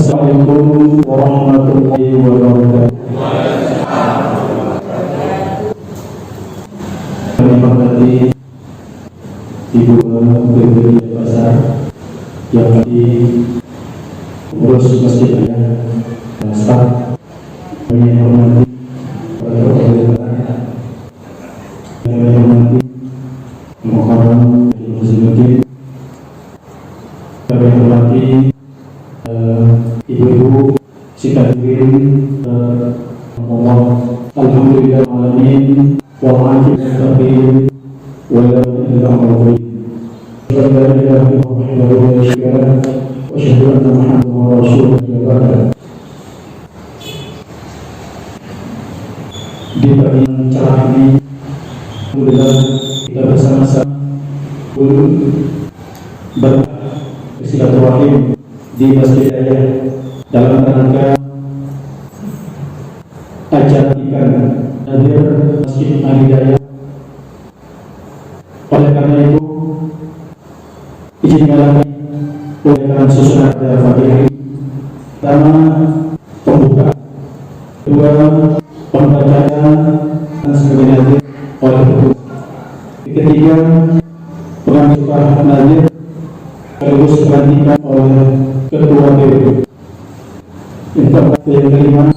Assalamualaikum warahmatullahi wabarakatuh. Kami menghormati Ibu Gubernur Pasar yang diurus masjid yang staf. Kami menghormati para pemerintah, kami menghormati Muhammad Muslimin, kami menghormati ibu-ibu sikatirin Allah. Alhamdulillah alamin wa ma'akibatahim wa la ilaha illallah wa la ilaha illallah wa asyhadu anna Muhammadan rasulullah. Di bagian cerah ini alhamdulillah kita bersama-sama bersilaturahim di Masjid Ayah dalam rangka acara ikan hadir Masjid Al-Hidayah. Oleh karena itu izinkanlah oleh karena susunan pada Fatihah pertama pembuka, kedua pembacaan dan sebagainya hadir oleh Ibu, ketiga pengambilan hadir terus dilantikan oleh Ketua PBB. Yang kelima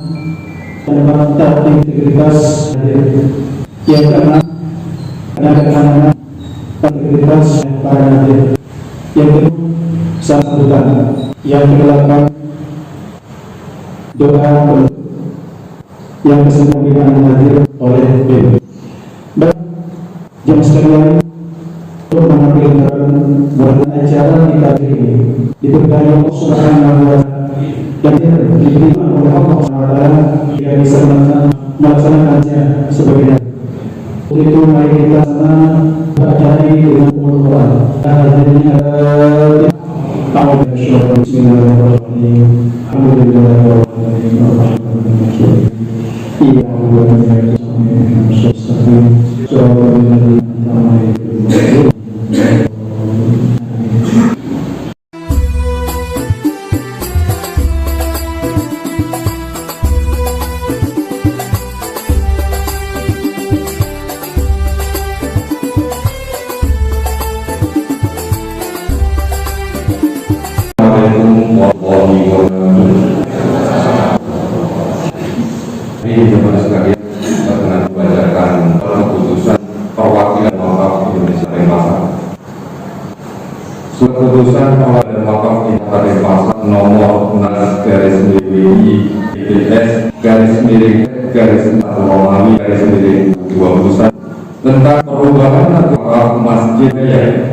penempatan integritas hadir. Yang keenam penandatanganan integritas para hadir. Yang kedua sambutan. Yang kedelapan doa. Yang kesembilan hadir oleh PBB. Dan jemaah sekalian, untuk mengambil peran acara kita ini diberkahi Allah Subhanahu wa Ta'ala dan diterima oleh Allah Subhanahu wa Ta'ala yang bisa melaksanakannya sebagaimana. Untuk itu mari kita sama bacaan dengan Al-Quran. Bismillahirrahmanirrahim. Keputusan Kabupaten Wakaf Kabupaten Pasar nomor 16/BPS/Romawi/21 tentang perubahan wakaf masjid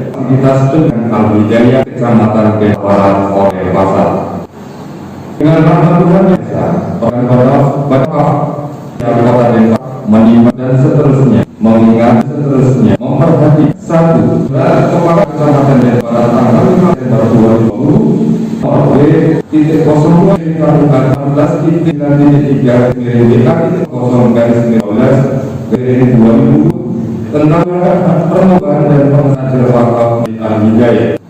aktivitas dengan Al-Hidayah Kecamatan Keparan Kota Pasar dengan peraturan desa wakaf Kota Desa menimba dan seterusnya mengingat seterusnya memperhati satu kepala Kecamatan Desa tanggal 5 Desember 2020 W.14.3.0/2000 tentang permohonan dan pengajar wakaf di Al-Hidayah.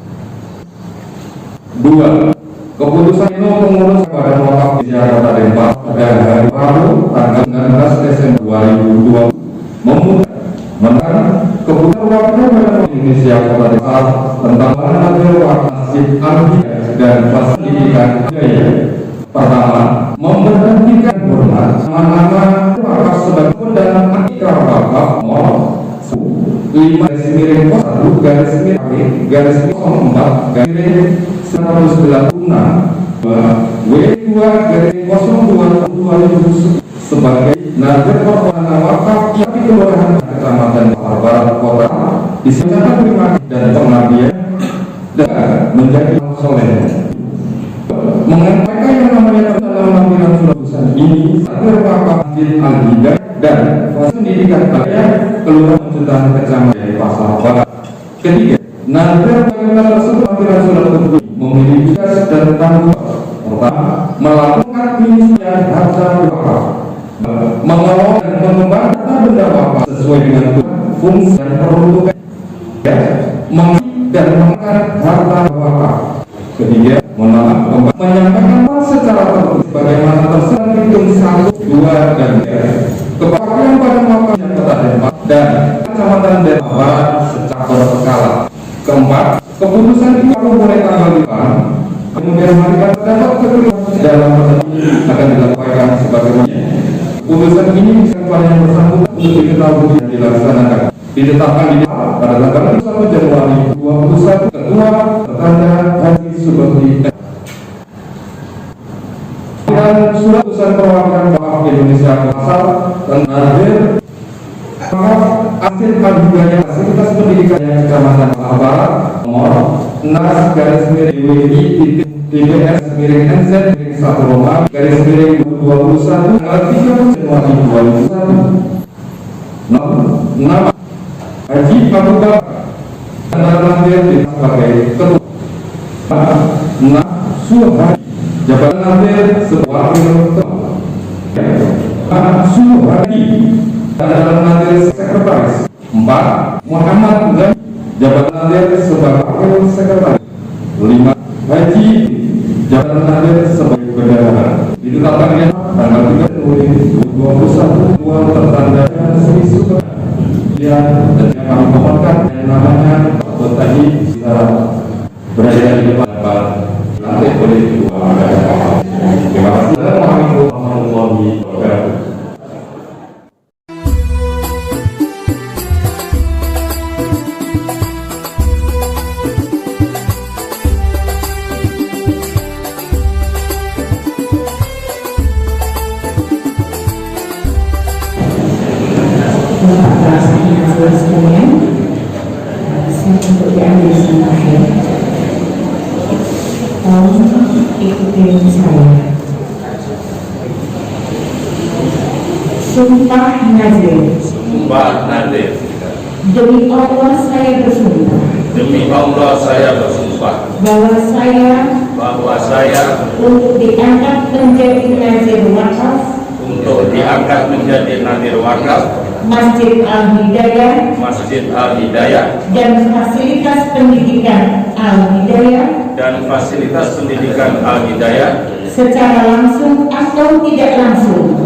2. Keputusan itu pengurus badan wakaf di Jakarta Depok pada hari Rabu tanggal 19 Desember 2020 memutuskan keputusan wakaf badan Indonesia Kota Depok tentang pengajar wakaf Masjid Al-Hidayah dan fasilitas biaya. Pertama, memberhentikan hormat nama-nama wakaf sebagai pendanaan akikah wakaf nomor 5/04/1/186/W2/02/2000 sebagai nazar permohonan wakaf yang di Kelurahan Kecamatan Pasar Kota disediakan terima dan pengabdian dan menjadi soleh. Menyampaikan yang namanya dalam lampiran surat ini agar wakaf Masjid Al-Hidayah dan pendidikan saya Kelurahan Jutaan Kecamatan Pasar Kota. Ketiga, nazar bagaimana tersebut lampiran surat tersebut memiliki tugas dan tanggung jawab. Pertama, melakukan penyelesaian harta wakaf, mengelola dan mengembangkan harta benda wakaf sesuai dengan fungsi dan peruntukan, dan mengangkat harta wakaf. Ketiga, menyampaikan secara terlibat, kemudian mereka terdapat keterlibatan dalam akan dilakukan sebagaimana. Putusan ini bisa yang bersangkutan untuk diketahui dan dilaksanakan. Ditetapkan di pada tanggal 1 Januari 2021 Ketua Tertanda Haji Subagdi. Dan surat putusan perwakilan wakaf Indonesia pasal tentang hasil kajian fasilitas pendidikan yang Kecamatan Barat nomor 6/DWI-TPS-NZ-1 tanggal 3 Januari 2021. Nama Haji Abu Bakar nanti sebagai ketua. Suhadi jabatan nanti sebagai ketua. Suhadi jabatan nanti sekretaris. 4. Muhammad Ghani jabatan nanti sebagai sekretaris. 5. Haji jabatan nanti sebagai bendahara. Ditetapkan ya tanggal 3 Januari 2021 tertanda Sri Subagdi. Dan kami mohonkan yang namanya Bapak Haji bisa berada di depan lantai boleh dua. Terima kasih. Assalamualaikum warahmatullahi wabarakatuh. Untuk diambil sampai tolong ikutin saya. Sumpah Nazir. Sumpah Nazir. Demi Allah saya bersumpah. Demi Allah saya bersumpah bahwa saya untuk diangkat menjadi Nazir Wakaf. Untuk diangkat menjadi Nazir Wakaf Masjid Al-Hidayah Masjid Al-Hidayah dan fasilitas pendidikan Al-Hidayah secara langsung atau tidak langsung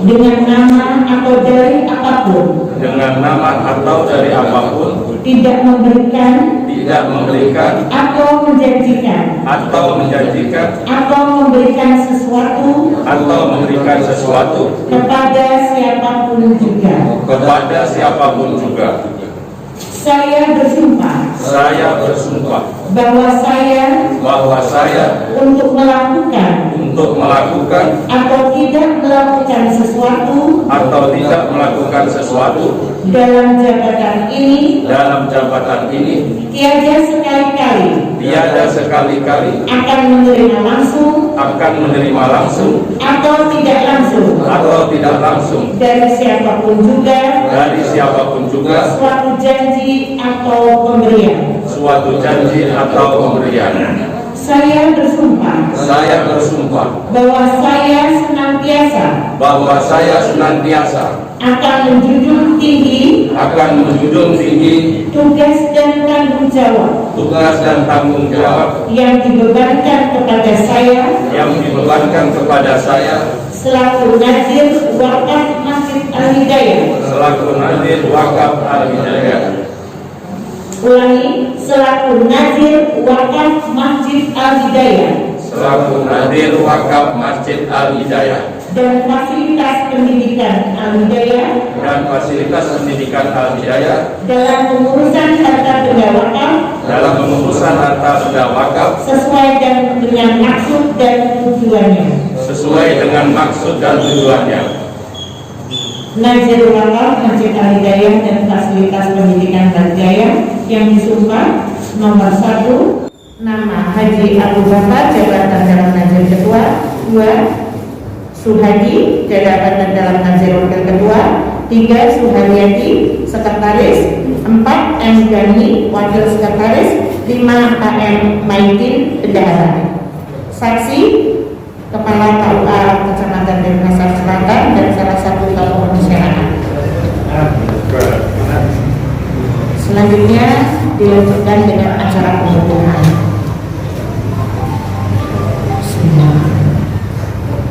dengan nama atau dari apapun tidak memberikan atau menjanjikan atau memberikan sesuatu kepada siapapun juga. Saya bersumpah bahwa saya untuk melakukan atau tidak melakukan sesuatu dalam jabatan ini tiada sekali-kali akan menerima langsung atau tidak langsung dari siapapun juga suatu janji atau pemberian. Saya bersumpah bahwa saya senantiasa akan menjunjung tinggi tugas dan tanggung jawab yang dibebankan kepada saya selaku Nazir Wakaf Masjid Al-Hidayah. Ulangi, selaku Nazir Wakaf Masjid Al-Hidayah dan fasilitas pendidikan Al-Hidayah dalam pengurusan harta benda wakaf sesuai dengan maksud dan tujuannya. Nazir Wakaf Masjid Al-Hidayah dan fasilitas pendidikan Al-Hidayah yang disumpah nomor 1, nama Haji Abu Bakar, jabatan dalam Nazir Ketua. 2, Suhadi, jabatan dalam Nazir Wakil Ketua. 3, Suharyati, Sekretaris. 4, M. Ghani, Wakil Sekretaris. 5, AM Maidin, Bendahara. Saksi Kepala KUA Kecamatan Denpasar Selatan dan salah satu tokoh masyarakat. Selanjutnya dilanjutkan dengan acara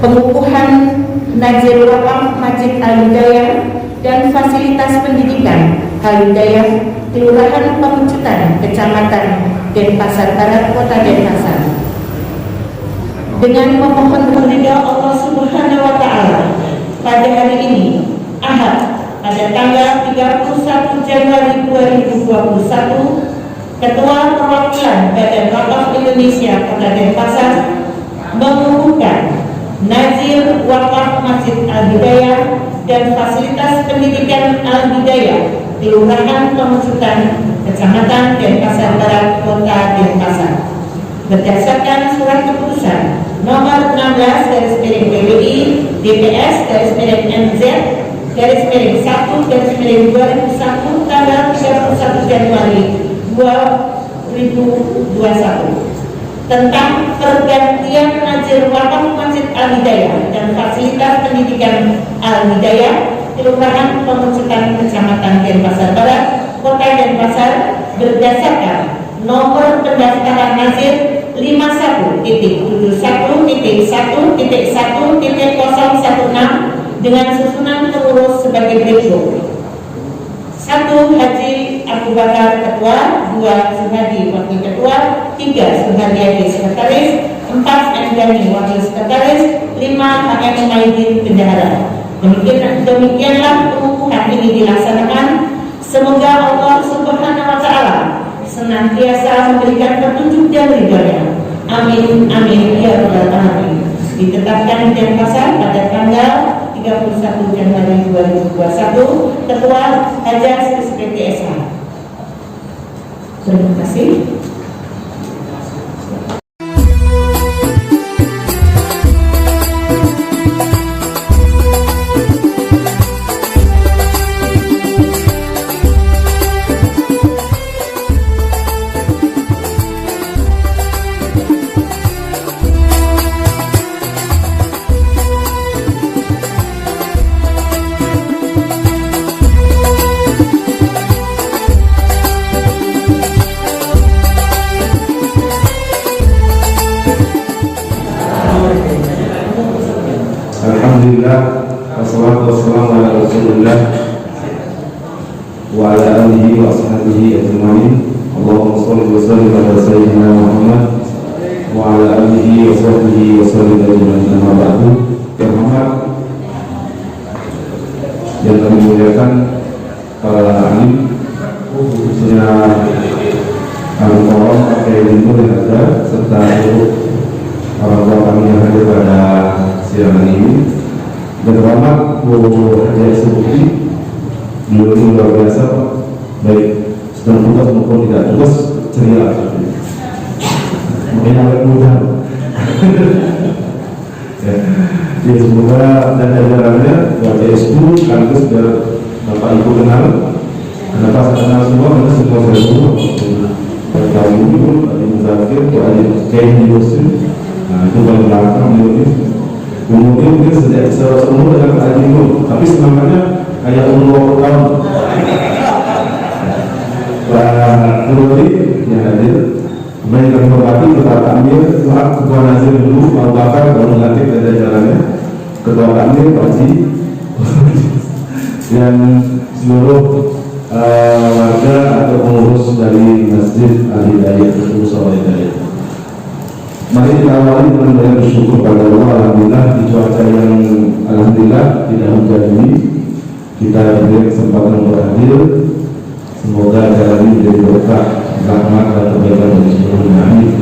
pengukuhan Nazir Wakaf Masjid Al-Hidayah dan fasilitas pendidikan Al-Hidayah Kelurahan Pemecutan, Kecamatan Denpasar Barat, Kota Denpasar. Dengan memohon ridha Allah Subhanahu wa Ta'ala, pada hari ini, Ahad, pada tanggal 31 Januari 2021, Ketua Perwakilan Badan Wakaf Indonesia Kota Denpasar mengukuhkan Nazir Wakaf Masjid Al-Hidayah dan fasilitas pendidikan Al-Hidayah Kelurahan Pemecutan, Kecamatan Denpasar Barat, Kota Denpasar, berdasarkan surat keputusan nomor 16/PWI DPS NZ /1/2001 tanggal 31 Januari 2021 tentang pergantian Nazir Wakaf Masjid Al-Hidayah dan fasilitas pendidikan Al-Hidayah Kelurahan Pemecutan, Kecamatan Denpasar Barat, Kota Denpasar, berdasarkan nomor pendaftaran Nazir 51.71.1.1.016 dengan susunan pengurus sebagai berikut: 1. Haji Abu Bakar Ketua, 2. Suhadi Wakil Ketua, 3. Suhadiadi Sekretaris, 4. Endani Wakil Sekretaris, 5. HM Maidin Bendahara. Demikianlah pengukuhan ini dilaksanakan. Semoga Allah Subhanahu wa Ta'ala senantiasa memberikan petunjuk dan ridhonya. Amin amin ya rabbal alamin. Ditetapkan di Denpasar pada tanggal 31 Januari 2021, Ketua Hajas SPTSH. Terima kasih. Alhamdulillah, wassalatu wassalamu ala Rasulillah wa ala alihi wa ashabihi ajma'in. Allahumma shalli wa sallim ala sayyidina Muhammad wa ala alihi wa sahbihi wa sallim ajma'in. Amma ba'du. Terhormat yang kami muliakan para alim, khususnya Al-Quran, Pakai Limbu dan Ada, serta orang tua kami yang hadir pada siang ini. Dan terhormat Bu Haji Sebuti, beliau ini luar biasa, baik sedang tugas maupun tidak tugas, ceria. Mungkin awet muda. Ya, semoga dan jajarannya Bapak Ibu, sekaligus biar Bapak Ibu kenal, Anda pasti kenal semua, Anda semua saya semua. Bapak Ibu, Adi Muzakir, Adi Kaini Yusuf, nah itu paling belakang ini. Kemudian mungkin sejak seumur dengan Pak Haji Nur, tapi semangatnya kayak umur tahun. Pak Nuruli yang hadir, kemudian kami hormati Ketua Takmir, Ketua Nazir dulu, Abu Bakar, baru nanti ada jalannya, Ketua Takmir, Pak Haji, dan seluruh warga atau pengurus dari Masjid Al-Hidayah, Usaha Al-Hidayah. Mari kita awali dengan banyak bersyukur pada Allah. Alhamdulillah di cuaca yang alhamdulillah tidak hujan ini kita diberi kesempatan untuk hadir. Semoga acara ini menjadi berkah, rahmat dan kebaikan bagi seluruh amin.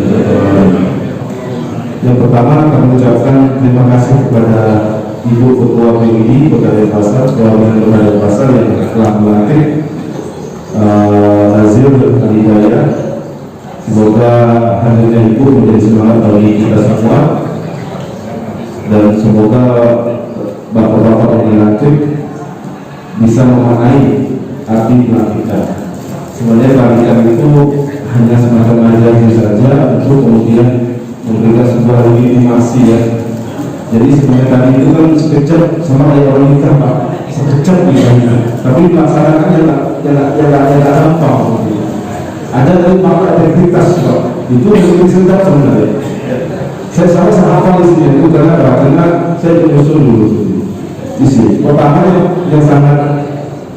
Yang pertama kami ucapkan terima kasih kepada Ibu Ketua PGI Kota Denpasar, Perwakilan Kota Denpasar yang telah melantik Nazir Al-Hidayah. Semoga hadirnya Ibu menjadi semangat bagi kita semua, dan semoga bapak-bapak yang dilantik bisa memaknai arti pelantikan. Sebenarnya pelantikan itu hanya semacam ajaran saja untuk kemudian memberikan sebuah legitimasi ya. Jadi sebenarnya tadi itu kan sekejap sama kayak orang nikah Pak, sekejap misalnya, tapi melaksanakan yang gampang. Ada dari makna integritas Pak, itu yang cerita sebenarnya. Saya hafal di sini itu karena saya menyusun dulu di sini. Pertama yang sangat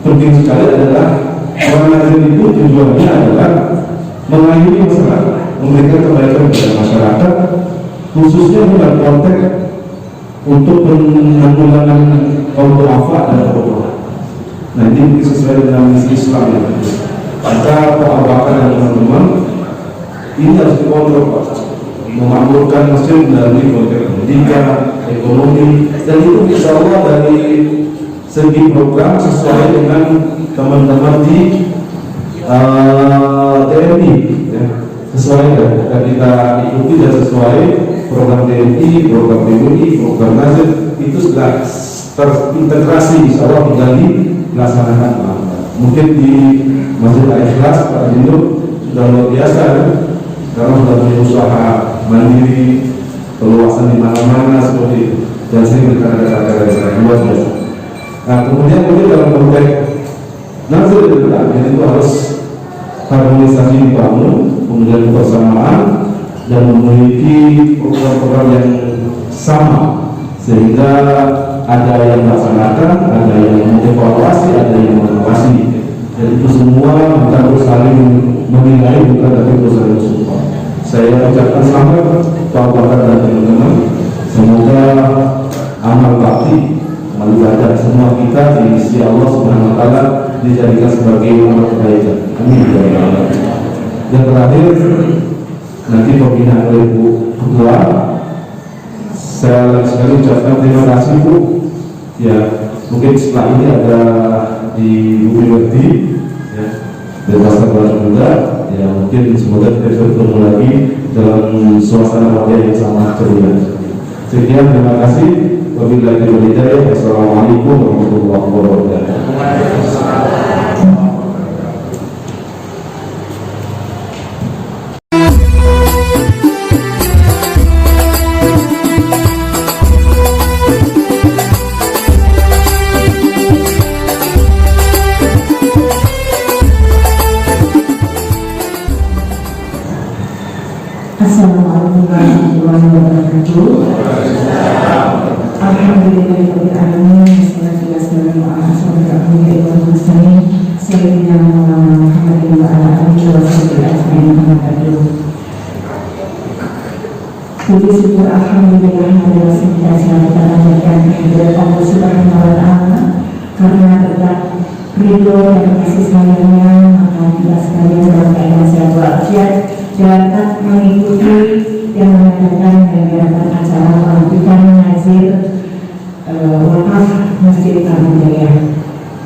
penting sekali adalah Orang nazir itu tujuannya adalah mengayomi masyarakat, memberikan kebaikan kepada masyarakat, khususnya dalam konteks untuk penanggulangan kaum du'afa dan korban. Nah ini sesuai dengan misi Islam ya. Maka Pak dan teman-teman ini harus dikontrol Pak, memakmurkan masjid dari konteks pendidikan, ekonomi, dan itu insya Allah dari segi program sesuai dengan teman-teman di TNI ya. Sesuai dan kita ikuti dan sesuai program TNI, program PWI, program nazir itu sudah terintegrasi insya Allah tinggal dilaksanakan. Mungkin di Masjid Al-Ikhlas Pak Jindu sudah luar biasa ya? Karena sudah punya usaha mandiri, perluasan di mana-mana seperti itu, dan sering kita ada acara yang luar biasa. Nah kemudian dalam konteks nazir itu harus harmonisasi dibangun, kemudian kebersamaan dan memiliki program-program yang sama sehingga ada yang melaksanakan, ada yang mengevaluasi, ada yang mengevaluasi, dan itu semua kita harus saling menilai bukan dari perusahaan support. Saya ucapkan selamat Pak Bakar dan teman-teman, semoga amal bakti ibadah semua kita di sisi Allah Subhanahu Wa Taala dijadikan sebagai amal kebaikan. Amin. Yang terakhir nanti pembinaan oleh Bu Ketua. Saya lagi sekali ucapkan terima kasih Bu. Ya, mungkin setelah ini ada di Bu Berti, ya, bebas terbatas juga. Ya, mungkin semoga kita bisa bertemu lagi dalam suasana wajah yang sangat ceria. Sekian, terima kasih. Wabillahi taufiq wal hidayah. Wassalamualaikum warahmatullahi wabarakatuh. Assalamualaikum warahmatullahi wabarakatuh. Alhamdulillahirrahmanirrahim. Bismillahirrahmanirrahim. Puji syukur alhamdulillah adalah sebuah kita panjatkan kehadirat Allah Subhanahu wa Ta'ala, karena berkat ridho dan kasih sayangnya maka kita sekalian dalam keadaan sehat walafiat dapat mengikuti yang mengadakan kegiatan acara pelantikan nazir wakaf Masjid Al-Hidayah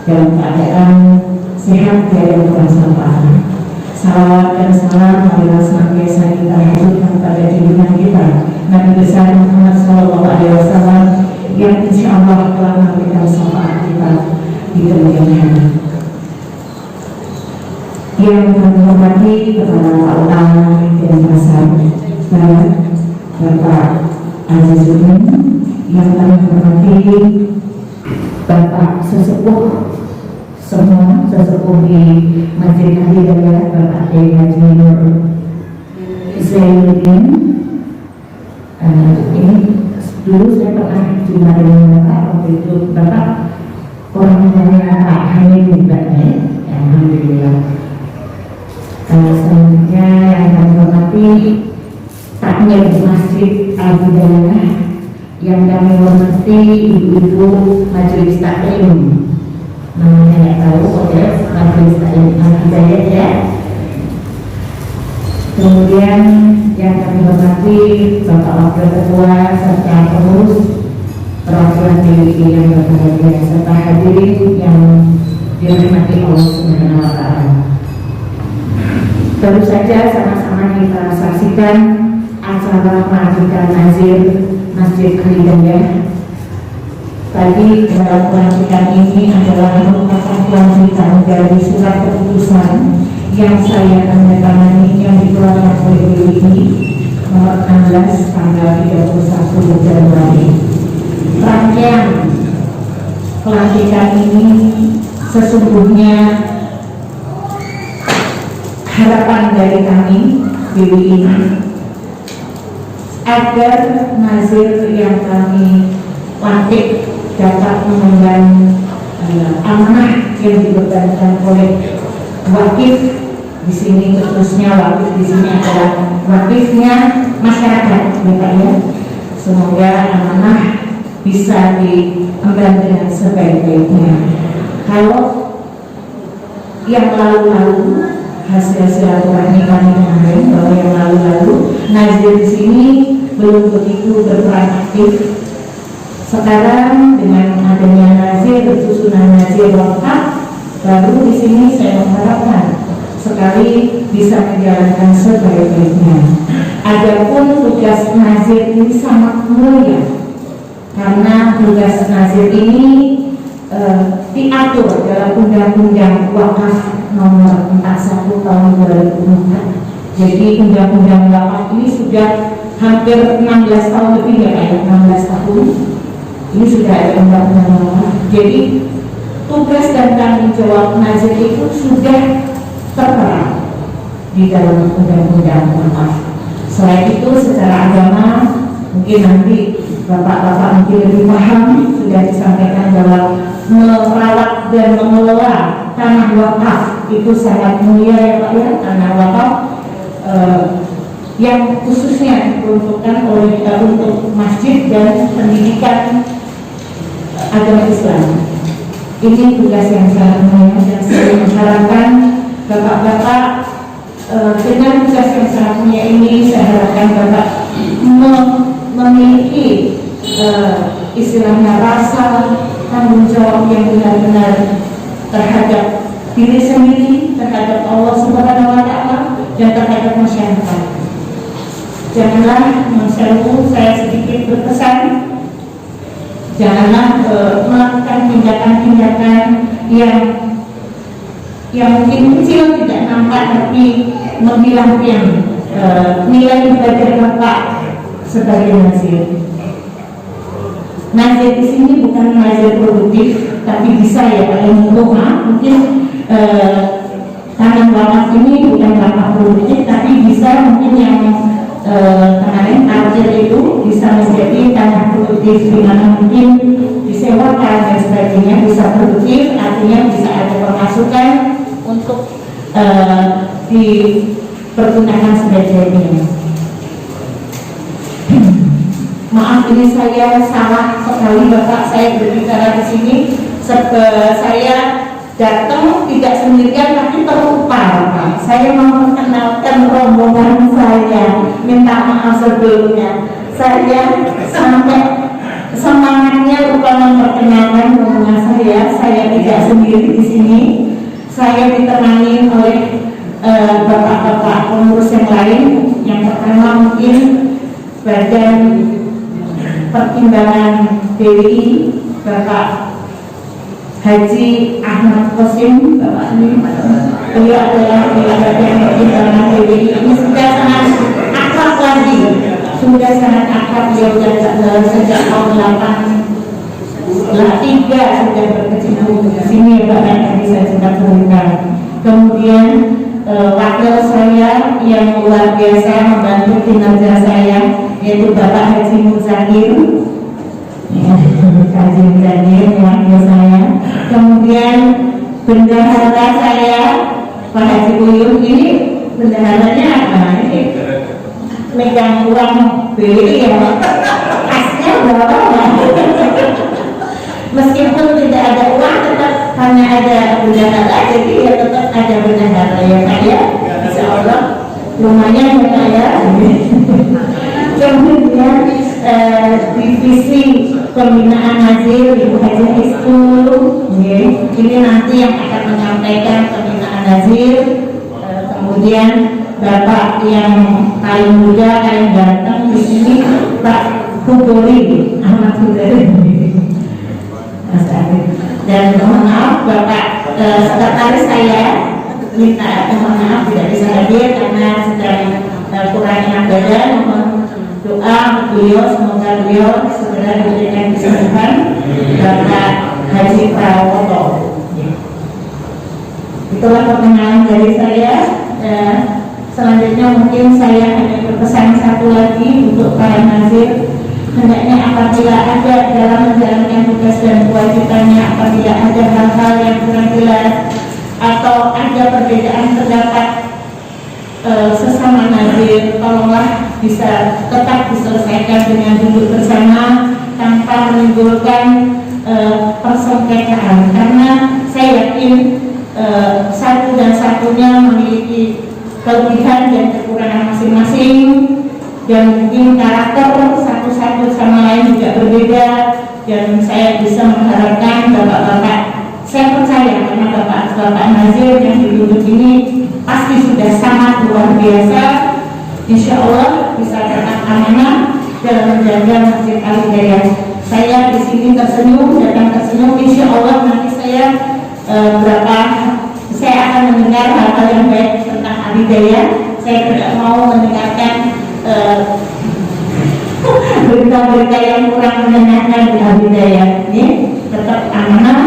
dalam keadaan sehat dan bermanfaat. Salawat dan salam marilah senantiasa kita haturkan pada junjungan kita Nabi besar Muhammad SAW yang insya Allah telah memberikan syafaat kita di kemudian hari. Yang kami hormati kepada Pak Utama dan Pasar Barat, Bapak Azizuddin, yang kami hormati Bapak sesepuh semua sesepuh di Masjid Al-Hidayah, Bapak Haji Nur Zainuddin. Ini dulu saya pernah jumpa dengan Bapak, waktu itu Bapak orang namanya Pak Hamid Mbaknya. Alhamdulillah. Selanjutnya yang kami hormati takmir Masjid Al-Hidayah, yang kami hormati ibu-ibu majelis taklim. Namanya tidak tahu, oke, majelis taklim Al-Hidayah ya. Kemudian yang kami hormati Bapak Wakil Ketua serta pengurus perwakilan PWI yang berbahagia serta hadirin yang dirahmati Allah Subhanahu wa Ta'ala. Baru saja sama-sama kita saksikan acara pelantikan nazir Masjid Al-Hidayah. Tadi dalam pelantikan ini adalah merupakan pelantikan dari surat keputusan yang saya tandatangani yang dikeluarkan oleh PWI nomor 16 tanggal 31 Januari. Rangkaian pelantikan ini sesungguhnya harapan dari kami PWI agar nazir yang kami lantik dapat mengemban amanah yang dibebankan oleh wakif di sini, khususnya wakif di sini adalah wakifnya masyarakat, Bapak ya. Semoga amanah bisa diemban dengan sebaik-baiknya. Kalau yang lalu-lalu hasil silaturahmi kami kemarin, bahwa yang lalu-lalu nazir di sini belum begitu berperan aktif. Sekarang dengan adanya nazir, susunan nazir lengkap, baru di sini saya mengharapkan sekali bisa menjalankan sebaik-baiknya. Adapun tugas nazir ini sangat mulia, karena tugas nazir ini diatur dalam Undang-Undang Wakaf Nomor 41 Tahun 2004. Jadi Undang-Undang Wakaf ini sudah hampir 16 tahun lebih ya Pak, 16 tahun. Ini sudah ada Undang-Undang Wakaf. Jadi tugas dan tanggung jawab nazir itu sudah tertera di dalam Undang-Undang Wakaf. Selain itu secara agama mungkin nanti Bapak-bapak mungkin lebih paham, sudah disampaikan bahwa merawat dan mengelola tanah wakaf itu sangat mulia ya Pak ya. Tanah wakaf yang khususnya diperuntukkan oleh untuk masjid dan pendidikan agama Islam. Ini tugas yang sangat mulia dan saya mengharapkan Bapak-bapak dengan tugas yang sangat mulia ini, saya harapkan Bapak memiliki istilahnya rasa tanggung jawab yang benar-benar terhadap diri sendiri, terhadap Allah Subhanahu wa Ta'ala, dan terhadap masyarakat. Janganlah saya sedikit berpesan, janganlah melakukan tindakan-tindakan yang mungkin kecil tidak nampak tapi menghilangkan nilai ibadah Bapak sebagai nazir. Nazir di sini bukan nazir produktif, tapi bisa ya Pak yang mungkin tanah wakaf ini bukan wakaf produktif, tapi bisa mungkin yang kemarin nazir itu bisa menjadi tanah produktif, di mana mungkin disewakan dan sebagainya, bisa produktif, artinya bisa ada pemasukan untuk dipergunakan sebaik-baiknya. Maaf ini saya salah sekali Bapak, saya berbicara di sini saya datang tidak sendirian tapi terlupa Pak. Saya mau mengenalkan rombongan saya, minta maaf sebelumnya. Saya sampai semangatnya lupa memperkenalkan rombongan saya tidak sendiri di sini. Saya ditemani oleh bapak-bapak pengurus yang lain. Yang pertama mungkin Badan Pertimbangan BWI, Bapak Haji Ahmad Qasim. Bapak ini beliau adalah Badan Pertimbangan BWI. Ini sudah sangat akrab lagi, sudah sangat akrab. Beliau sudah sejak tahun 83 sudah berkecimpung di sini Bapak yang tadi saya sudah berikan. Kemudian wakil saya yang luar biasa membantu kinerja saya, yaitu Bapak Haji Muzakir, Haji Muzakir wakil saya. Kemudian bendahara saya Pak Haji Kuyuh, ini bendaharanya apa? Ini megang uang BWI ya Pak, kasnya berapa Pak? Meskipun tidak ada uang tetap hanya ada bendahara, jadi ya tetap ada bendahara ya Pak ya, insya Allah lumayan ya Pak ya. Kemudian divisi pembinaan nazir Ibu Haji Istul, ini nanti yang akan menyampaikan pembinaan nazir. Kemudian Bapak yang paling muda, paling ganteng di sini Pak Hudori, Ahmad Hudori, Mas Arif. Dan mohon maaf Bapak sekretaris saya minta mohon maaf tidak bisa hadir karena sedang kurang enak badan. Mohon doa untuk beliau, semoga beliau segera diberikan kesembuhan. Bapak Haji Prawoto. Itulah perkenalan dari saya. Selanjutnya mungkin saya hanya berpesan satu lagi untuk para nazir. Hendaknya apabila ada dalam menjalankan tugas dan kewajibannya, apabila ada hal-hal yang kurang jelas, atau ada perbedaan pendapat sesama nazir, tolonglah bisa tetap diselesaikan dengan duduk bersama tanpa menimbulkan persengketaan, karena saya yakin satu dan satunya memiliki kelebihan dan kekurangan masing-masing, dan mungkin karakter satu sama lain juga berbeda. Dan saya bisa mengharapkan bapak-bapak, saya percaya karena bapak-bapak nazir yang duduk ini pasti sudah sangat luar biasa, insya Allah bisa tetap amanah dalam menjaga Masjid Al-Hidayah. Saya di sini tersenyum, datang tersenyum, insya Allah nanti saya saya akan mendengar hal-hal yang baik tentang Al-Hidayah. Saya tidak mau mendengarkan berita-berita yang kurang menyenangkan di Al-Hidayah. Ini tetap amanah,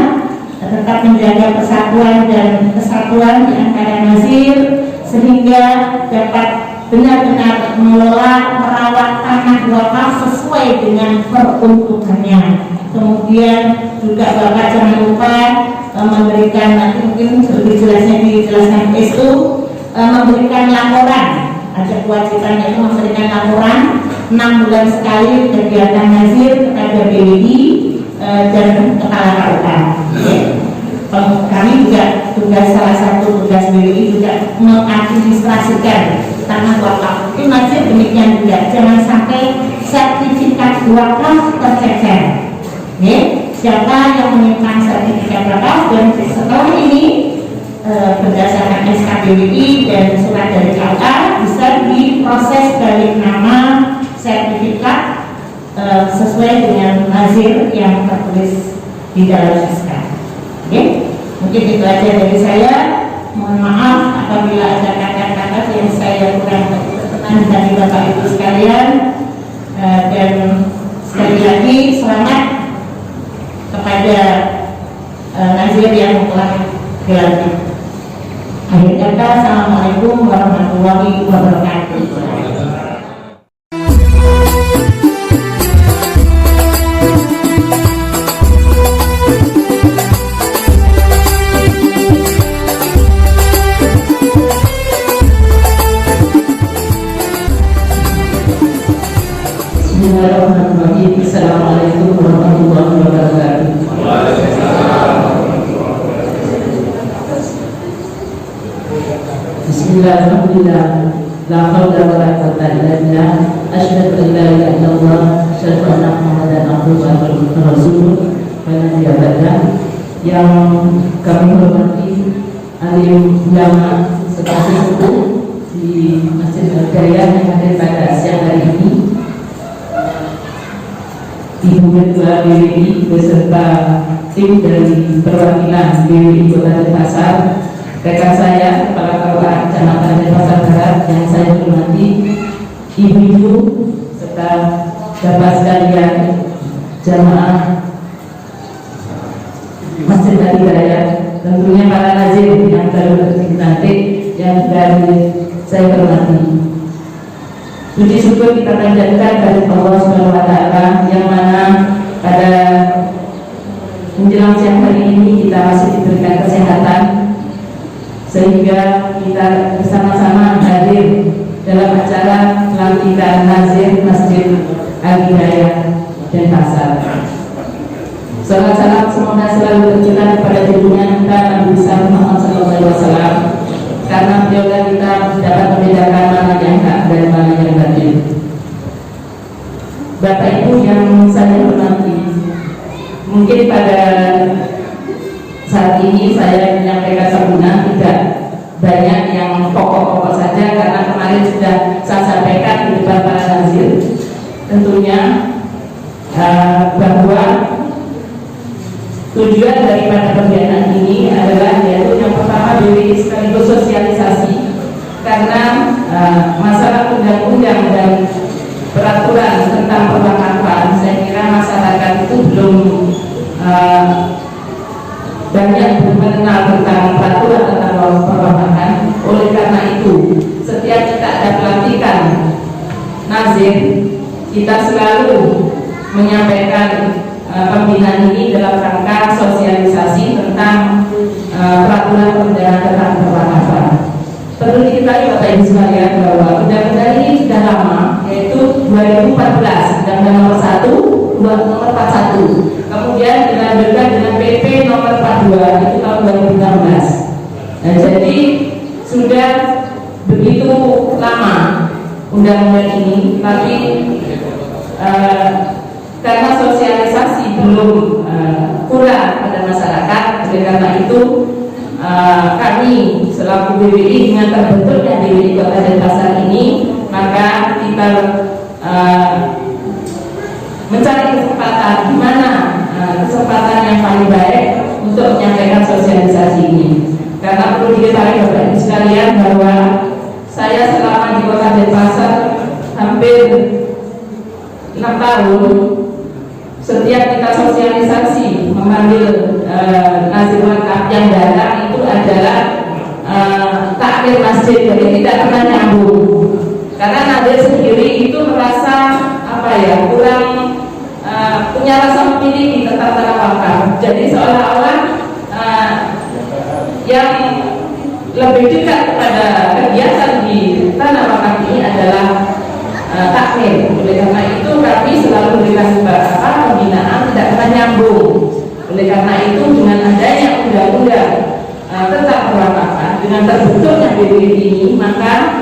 tetap menjaga persatuan dan kesatuan di antara nazir, sehingga dapat benar-benar mengelola, merawat tanah wakaf sesuai dengan peruntukannya. Kemudian juga Bapak jangan lupa memberikan, nanti mungkin lebih jelasnya dijelaskan itu, memberikan laporan. Ada kewajibannya itu memberikan laporan 6 bulan sekali kegiatan nazir kepada BWI dan kepala KUA. Kami juga salah satu tugas BWI juga mengadministrasikan tanah wakaf. Itu nazir demikian juga, jangan sampai sertifikat wakaf tercecer. Siapa yang menyimpan sertifikat wakaf, dan setelah ini berdasarkan SK BWI dan surat dari KUA bisa diproses balik nama sertifikat sesuai dengan nazir yang tertulis di dalam SK. Mungkin itu aja dari saya. Mohon maaf apabila ada kata-kata yang saya kurang berkenan dari Bapak Ibu sekalian, dan sekali lagi selamat kepada nazir yang telah dilantik. Akhir kata, assalamualaikum warahmatullahi wabarakatuh. Bismillahirrahmanirrahim. Assalamualaikum warahmatullahi wabarakatuh. Bismillahirrahmanirrahim. La haula wa la quwwata illa billah. Asyhadu an la ilaha illallah, asyhadu anna Muhammadan abduhu wa rasuluh. Yang kami hormati alim ulama serta sesepuh di Masjid Al-Hidayah yang hadir pada siang hari ini, Ibu Ketua BWI beserta tim dari perwakilan BWI Kota Denpasar, rekan saya Kepala KUA Kecamatan Denpasar Barat yang saya hormati, ibu-ibu serta bapak sekalian jamaah Masjid Al-Hidayah, tentunya para nazir yang baru dilantik yang dari saya hormati. Puji syukur kita panjatkan dari Allah Subhanahu wa Ta'ala, yang mana pada menjelang siang hari ini kita masih diberikan kesehatan sehingga kita bersama-sama hadir dalam acara pelantikan nazir Masjid Al-Hidayah Denpasar. Salam semoga selalu tercurah kepada junjungan kita Nabi besar Muhammad SAW, karena beliau kita dapat membedakan mana yang hak dan mana yang batil. Bapak Ibu yang saya hormati, mungkin pada saat ini saya menyampaikan sambutan tidak banyak yang pokok-pokok saja, karena kemarin sudah saya sampaikan di depan para nazir. Tentunya bahwa tujuan daripada kegiatan ini adalah yaitu yang pertama BWI sekaligus sosialisasi, karena masalah undang-undang dan peraturan tentang perwakafan, saya kira masyarakat itu belum banyak mengenal tentang peraturan tentang perwakafan. Oleh karena itu, setiap kita ada pelantikan nazir, kita selalu menyampaikan pembinaan ini dalam rangka sosialisasi tentang peraturan perundangan tentang perwakapan. Perlu diketahui Bapak Ibu sekalian bahwa undang-undang ini sudah lama, yaitu 2014, Undang-Undang Nomor 1, Nomor 41. Kemudian dilanjutkan dengan PP Nomor 42 itu tahun 2016. Nah, jadi sudah begitu lama undang-undang ini, tapi karena sosialisasi belum kurang pada masyarakat, oleh karena itu kami selaku BWI dengan terbentuknya BWI Kota Denpasar ini, maka kita mencari kesempatan di mana kesempatan yang paling baik untuk menyampaikan sosialisasi ini. Karena perlu diketahui Bapak Ibu sekalian bahwa saya selama di Kota Denpasar hampir 6 tahun, setiap kita sosialisasi memanggil nazir wakaf yang datang itu adalah takmir masjid, jadi tidak pernah nyambung. Karena nazir sendiri itu merasa kurang punya rasa memiliki tentang tanah wakaf. Jadi seolah-olah yang lebih dekat kepada kegiatan di tanah wakaf ini adalah takmir. Oleh karena itu kami selalu memberikan pembinaan tidak pernah nyambung. Oleh karena itu dengan adanya undang-undang tentang perwakapan, dengan terbentuknya BWI ini, maka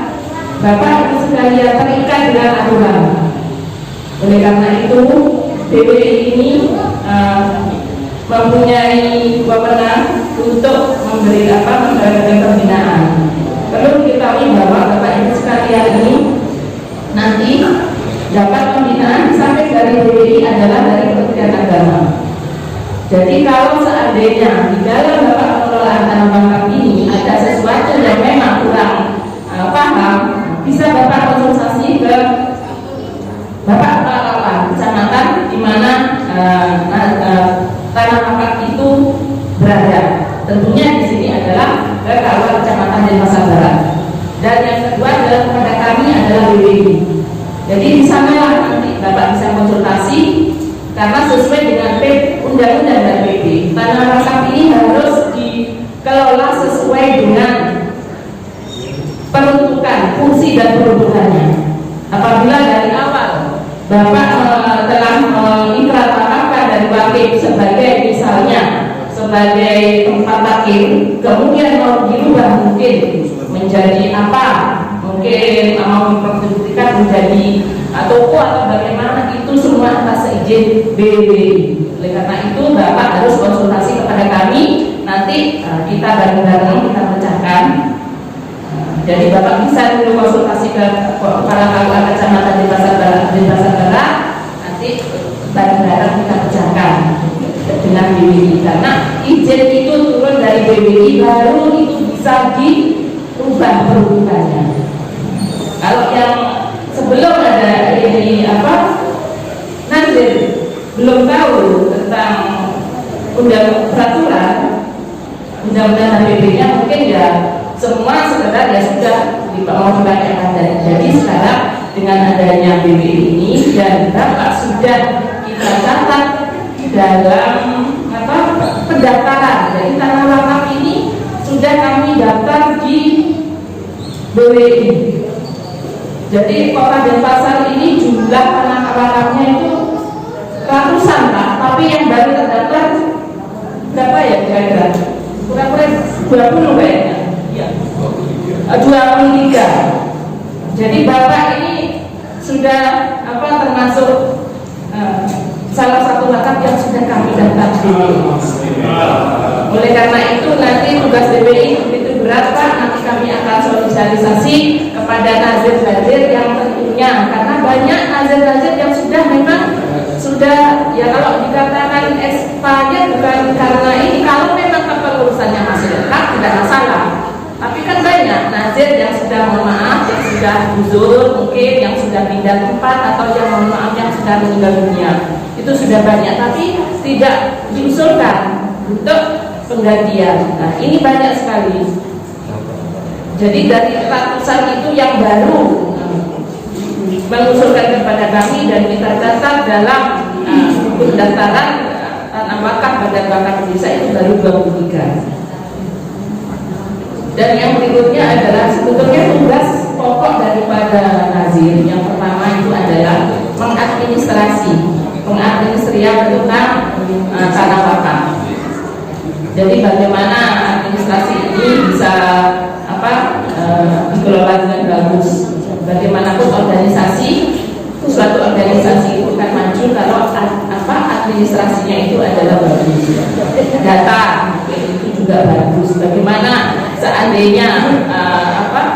Bapak Ibu sekalian terikat dengan aturan. Oleh karena itu BWI ini mempunyai wewenang untuk memberikan pembinaan. Perlu diketahui bahwa Bapak Ibu sekalian ini nanti dapat pembinaan sampai dari BWI adalah dari Kementerian Agama. Jadi kalau seandainya di dalam Bapak pengelolaan tanah wakaf ini ada sesuatu yang memang kurang paham, bisa Bapak konsultasi ke Bapak Kepala Kecamatan di mana tanah wakaf itu berada. Tentunya di sini adalah Kepala Kecamatan Denpasar Barat. Dan yang kedua adalah kepada kami adalah BWI. Jadi di sanalah nanti Bapak bisa konsultasi, karena sesuai dengan undang-undang dan PP, tanah wakaf ini harus dikelola sesuai dengan peruntukan, fungsi dan peruntukannya. Apabila dari awal Bapak telah mengikrar wakafkan dari wakil sebagai misalnya sebagai tempat takir, kemudian mau dirubah mungkin menjadi apa, mungkin mau diperuntukkan menjadi toko atau bagaimana, itu semua atas izin BWI. Oleh karena itu Bapak harus konsultasi kepada kami, nanti kita bareng-bareng kita pecahkan. Jadi Bapak bisa dulu konsultasi ke para kepala kecamatan di Denpasar Barat, nanti bareng-bareng kita pecahkan dengan BWI. Karena izin itu turun dari BWI, baru itu bisa dirubah peruntukannya. Kalau yang sebelum ada ini nazir belum tahu tentang peraturan undang-undang HPP-nya, mungkin ya semua sekedar ya sudah mau dibacakan. Jadi sekarang dengan adanya BWI ini dan Bapak sudah kita catat dalam pendaftaran, jadi tanah wakaf ini sudah kami daftar di BWI. Jadi Kota Denpasar ini jumlah tanah wakafnya itu ratusan Pak, tapi yang baru terdaftar berapa ya kira-kira? Kurang-kurang 20 kayaknya. Ya. 23. Jadi Bapak ini sudah termasuk salah satu wakaf yang sudah kami daftar di BWI. Oleh karena itu nanti tugas BWI begitu berat Pak, nanti kami akan sosialisasi kepada nazir-nazir yang tentunya, karena banyak nazir-nazir yang sudah memang sudah ya, kalau dikatakan expired bukan karena ini, kalau memang kepengurusannya masih lengkap tidak masalah. Tapi kan banyak nazir yang sudah mohon maaf, yang sudah uzur mungkin, yang sudah pindah tempat, atau yang mohon maaf yang sudah meninggal dunia. Itu sudah banyak, tapi tidak diusulkan untuk penggantian. Nah ini banyak sekali. Jadi dari ratusan itu yang baru mengusulkan kepada kami dan kita catat dalam pendaftaran tanah wakaf Badan Wakaf Desa itu baru 23. Dan yang berikutnya adalah sebetulnya tugas pokok daripada nazir yang pertama itu adalah mengadministrasi, pengadministrasian tentang tanah wakaf. Jadi bagaimana administrasi ini bisa dikelola dengan bagus. Bagaimanapun organisasi itu, suatu organisasi itu akan maju kalau administrasinya itu adalah bagus. Data itu juga bagus. Bagaimana seandainya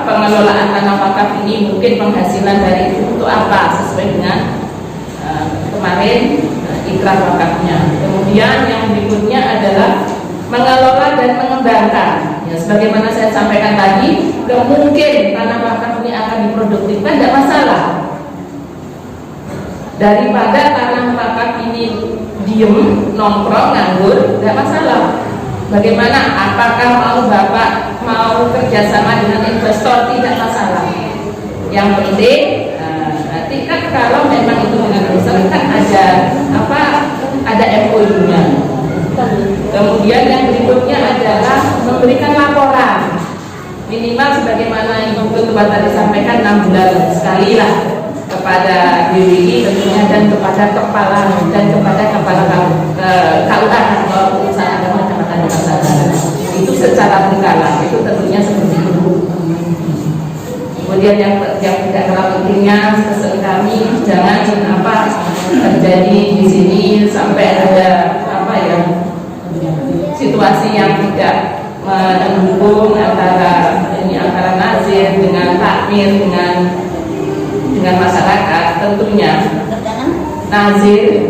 pengelolaan tanah wakaf ini mungkin penghasilan dari itu untuk apa sesuai dengan kemarin ikrar wakafnya. Kemudian yang berikutnya adalah mengelola dan mengembangkan. Ya, sebagaimana saya sampaikan tadi, mungkin tanah wakaf ini akan diproduktifkan, tidak masalah. Daripada tanah wakaf ini diem, nongkrong, nganggur, tidak masalah. Bagaimana? Apakah Bapak mau kerjasama dengan investor? Tidak masalah. Yang penting nanti kan kalau memang itu dengan investor kan ada MOU-nya. Kemudian yang berikutnya adalah memberikan laporan minimal sebagaimana Ibu Ketua tadi sampaikan 6 bulan sekali lah kepada BWI tentunya dan kepada kepala KUA atau usaha agama Kecamatan Pasar. Itu secara berkala, itu tentunya seperti itu. Kemudian yang tidak kalah pentingnya kami jangan terjadi di sini sampai ada situasi yang tidak mendukung antara nazir dengan takmir dengan masyarakat. Tentunya nazir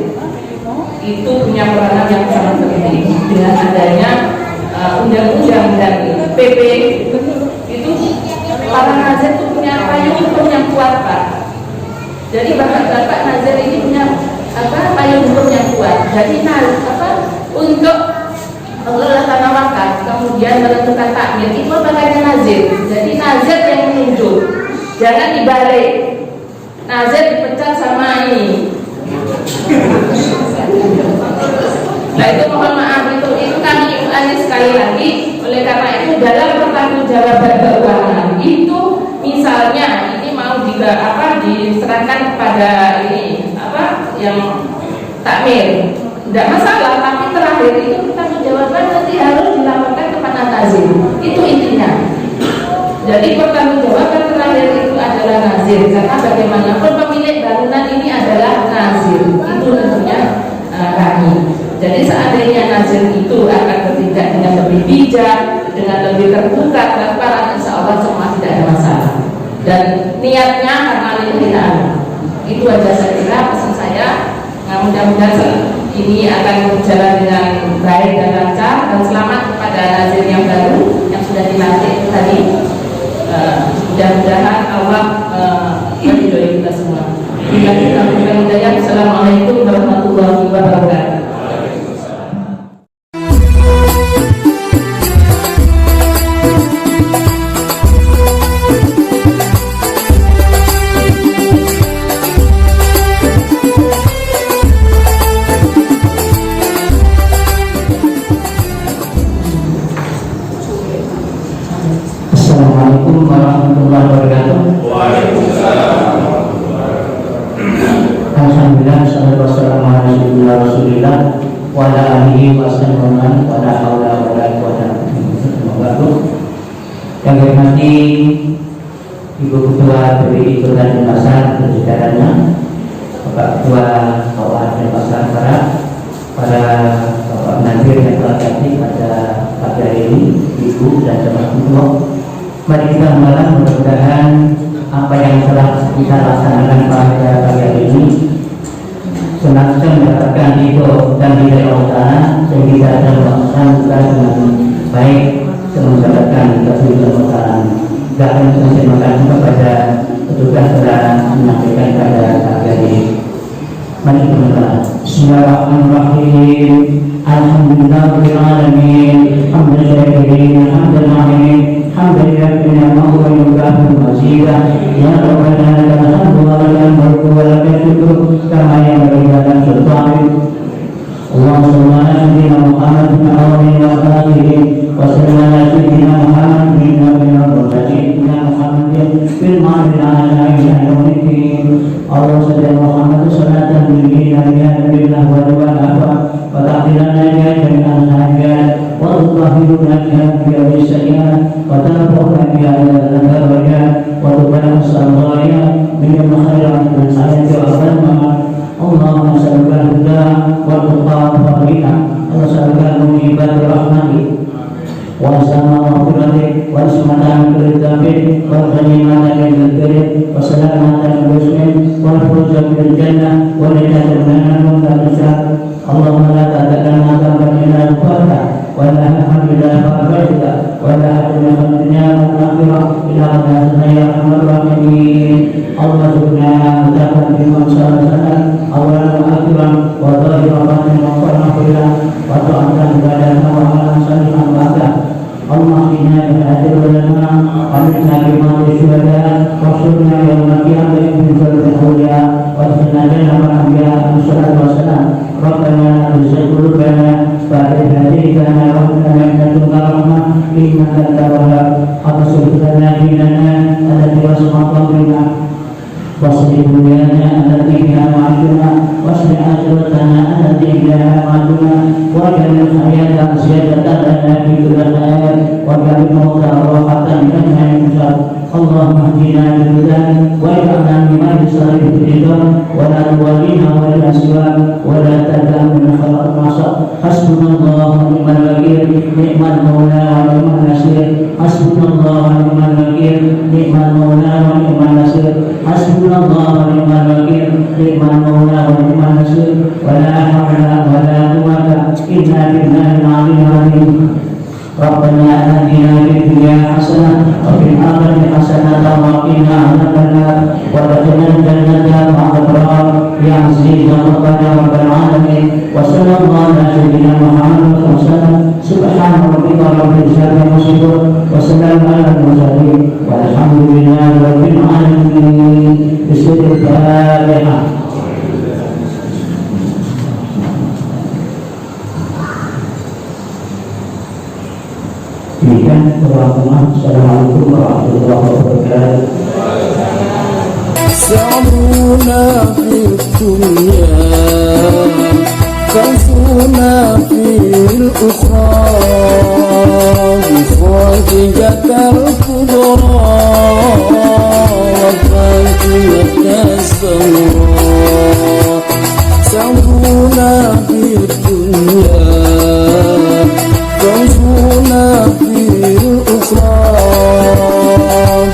itu punya peranan yang sangat penting. Dengan adanya undang-undang dan PP itu para nazir itu punya payung hukum yang kuat, Pak. Jadi bapak nazir ini punya payung hukum yang kuat. Jadi untuk mengelola tanah wakaf kemudian menentukan takmir itu pakainya nazir. Jadi nazir yang menunjuk, jangan dibalik. Nazir dipecat sama ini. Nah itu mohon maaf, itu kami ulangi sekali lagi. Oleh karena itu dalam pertanggungjawaban keuangan itu misalnya ini mau diserahkan kepada yang takmir, tidak masalah, tapi terakhir itu pertanggungjawaban nanti harus dilaporkan kepada nazir. Itu intinya. Jadi pertanggungjawaban terakhir itu adalah nazir, karena bagaimanapun pemilik bangunan ini adalah nazir. Itu tentunya kami. Jadi seandainya nazir itu akan bertindak dengan lebih bijak, dengan lebih terbuka, transparan, insya Allah semua tidak ada masalah. Dan niatnya karena lillahi. Itu aja saya kira pesan saya. Nah, mudah-mudahan ini akan berjalan dengan baik dan lancar, dan selamat kepada nazir yang baru yang sudah dilantik tadi. Mudah-mudahan Allah meridhoi kita semua. Assalamualaikum warahmatullahi wabarakatuh. Assalamualaikum warahmatullahi wabarakatuh. Alhamdulillah, sallallahu alaihi wasallam wa ala alihi wa sallam wa la haula wa la quwwata illa billah. Yang dihormati Ibu Ketua BWI Kota Denpasar dan jajarannya, Bapak Ketua KUA Denpasar Barat, para Bapak Nazir yang telah hadir pada pagi hari ini, Ibu dan teman-teman. Mari kita malam mudah-mudahan apa yang telah kita laksanakan pada pagi hari ini senantiasa mendapatkan ridho dan hidayah Allah, sehingga kita akan melaksanakan dengan baik dan mendapatkan keridhaan Allah. Dan terima kasih kepada petugas telah menyampaikan pada pagi hari ini. Mari kita mulai. Bismillahirrahmanirrahim. Alhamdulillahirabbil alamin. Hamdan syakirin, hamdan na'imin. Alhamdulillah bina ma'uwa yukafu mazida. Ya Rabbana lakal hamdu wa lakal mulku wa lakal syukur kama yanbaghi laka sultanik. Allahumma shalli ala sayyidina Muhammad wa ala alihi wa sallam ala sayyidina Muhammad Allah sayyidina Muhammad sallallahu alaihi wasallam wa ta'ala wa ta'ala jami'an hajat wa tutahhiruna biha bi sayyi'at wa tarfa'una biha ila al-darajat wa tubayyana al-ghayat min khairin min sayyi'ati al-amama Allahumma salli ala huda wa tuqa wa ghina wa sallallahu mujibat rahmati wa sama maghfirati wa ismatan bil-tabi wa ghanimatan bil-karim wa salamatan bil-muslim wa fawzan bil-jannah wa najatan min al-nar. Allahumma la ta'ala dhanban illa ghafarta wa la hamdan illa farajta wa la hajatan min dunya wal akhirah illa qadana ya arhamar rahimin. Allahumma ta'ala bima sallallahu awalan wa akhiran wa dhahiratan wa qanafiran wa ta'ala ibadah wa amalan salihan wa Allah inna hadir lana amitna bima syuhada wa sunna yawma qiyamah min dzulhijjah wa sanadana wa anbiya sallallahu alaihi wasallam rabbana arzil qulubana ba'da hadithana wa hab lana min ladunka rahmah innaka antal wahhab aghfir lana dinana alladhi wasma'na bina واصلح دنيانا التي فيها معاشنا واصلح آخرتنا التي فيها معادنا واجعل الحياة زيادة لنا في كل خير واجعل الموت راحة لنا من شر. اللهم اهدنا بالهدى واجعلنا ممن يسار في الرضا ولا توالينا ولا سواك ولا تدع من خلق معصى. حسبنا الله ونعم الوكيل نعم المولى ونعم النصير. حسبنا الله ونعم الوكيل نعم المولى ونعم النصير. حسبنا الله ونعم الوكيل نعم المولى ونعم النصير. ولا حول ولا قوة إلا بالله العلي العظيم. ربنا آتنا في الدنيا حسنة وفي الآخرة حسنة وقنا عذاب النار وادخلنا الجنة مع الأبرار يا عزيز ربنا رب العالمين. وصلى الله على سيدنا محمد وسلم. سبحان ربك رب العزة عما يصفون وسلام على المرسلين والحمد لله رب العالمين. بسم الفاتحة. Demikian perlakuan. Assalamualaikum warahmatullahi wabarakatuh. سعونا في الدنيا كنزنا في الأخرى بفاتحة الكبرى وفاتحة الزهراء. سعونا في الدنيا كنزنا في الأخرى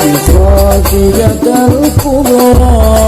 بفاتحة الكبرى